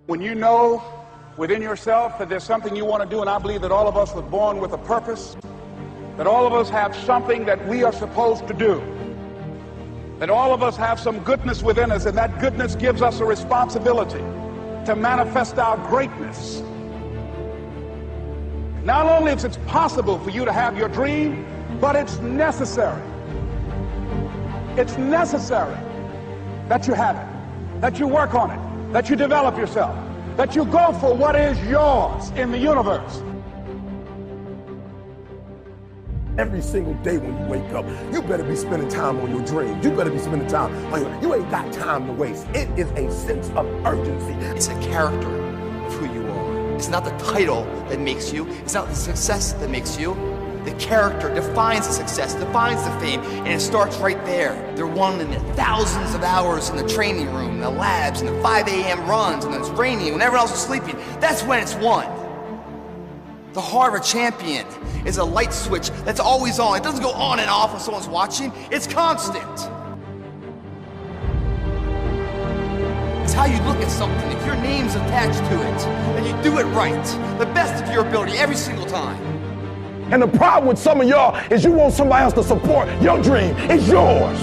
When you know within yourself that there's something you want to do, and I believe that all of us were born with a purpose, that all of us have something that we are supposed to do, that all of us have some goodness within us, and that goodness gives us a responsibility to manifest our greatness. Not only is it possible for you to have your dream, but it's necessary. It's necessary that you have it, that you work on it, that you develop yourself, that you go for what is yours in the universe. Every single day when you wake up, you better be spending time on your dreams. You better be spending time on you ain't got time to waste. It is a sense of urgency. It's a character of who you are. It's not the title that makes you. It's not the success that makes you. The character defines the success, defines the fame, and it starts right there. They're won in the thousands of hours in the training room, in the labs, in the 5 a.m. runs, and it's raining, when everyone else is sleeping. That's when it's won. The heart of a champion is a light switch that's always on. It doesn't go on and off when someone's watching. It's constant. It's how you look at something. If your name's attached to it, and you do it right, the best of your ability every single time. And the problem with some of y'all is you want somebody else to support your dream. It's yours.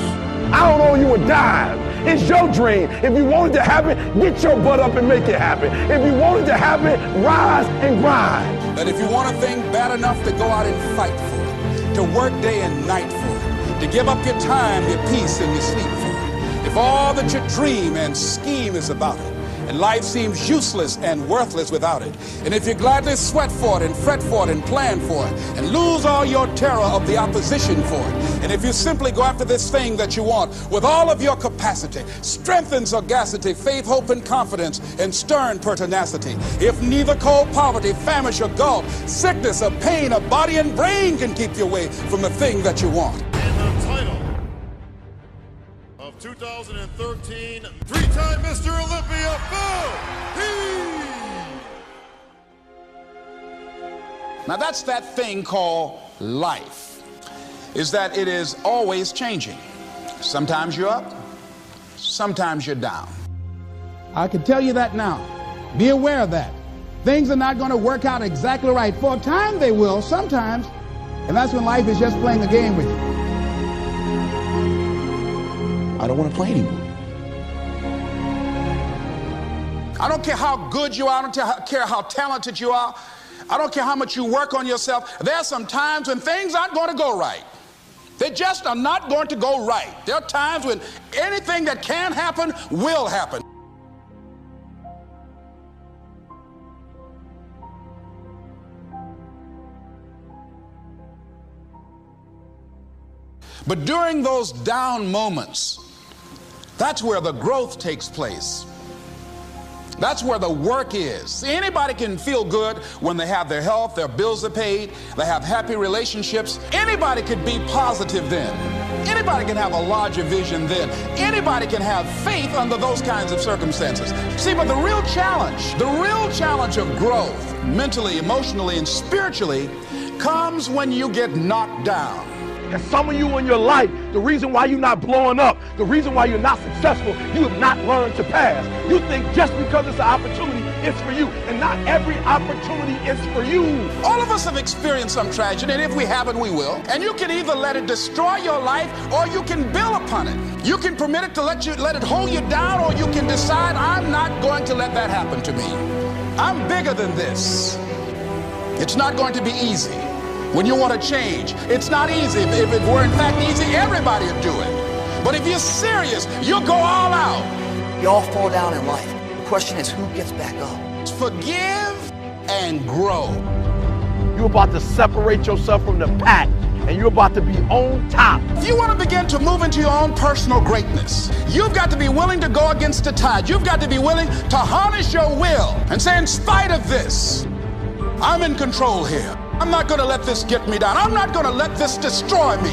I don't owe you a dime. It's your dream. If you want it to happen, get your butt up and make it happen. If you want it to happen, rise and grind. That if you want a thing bad enough to go out and fight for it, to work day and night for it, to give up your time, your peace, and your sleep for it, if all that you dream and scheme is about it, and life seems useless and worthless without it, and if you gladly sweat for it and fret for it and plan for it and lose all your terror of the opposition for it, and if you simply go after this thing that you want with all of your capacity, strength and sagacity, faith, hope, and confidence, and stern pertinacity, if neither cold poverty, famish, or gulf, sickness, or pain, or body and brain can keep you away from the thing that you want. And the title of 2013, three-time Mr. Olympia, Phil Heath! Now that's that thing called life, is that it is always changing. Sometimes you're up, sometimes you're down. I can tell you that now. Be aware of that. Things are not going to work out exactly right. For a time they will, sometimes, and that's when life is just playing a game with you. I don't want to play anymore. I don't care how good you are. I don't care how talented you are. I don't care how much you work on yourself. There are some times when things aren't going to go right. They just are not going to go right. There are times when anything that can happen will happen. But during those down moments, that's where the growth takes place. That's where the work is. See, anybody can feel good when they have their health, their bills are paid, they have happy relationships. Anybody could be positive then. Anybody can have a larger vision then. Anybody can have faith under those kinds of circumstances. See, but the real challenge of growth, mentally, emotionally, and spiritually, comes when you get knocked down. And some of you in your life, the reason why you're not blowing up, the reason why you're not successful, you have not learned to pass. You think just because it's an opportunity, it's for you. And not every opportunity is for you. All of us have experienced some tragedy, and if we haven't, we will. And you can either let it destroy your life, or you can build upon it. You can permit it to let it hold you down, or you can decide, I'm not going to let that happen to me. I'm bigger than this. It's not going to be easy. When you want to change, it's not easy. If it were in fact easy, everybody would do it. But if you're serious, you'll go all out. We all fall down in life. The question is, who gets back up? Forgive and grow. You're about to separate yourself from the pack, and you're about to be on top. If you want to begin to move into your own personal greatness, you've got to be willing to go against the tide. You've got to be willing to harness your will and say, in spite of this, I'm in control here. I'm not going to let this get me down. I'm not going to let this destroy me.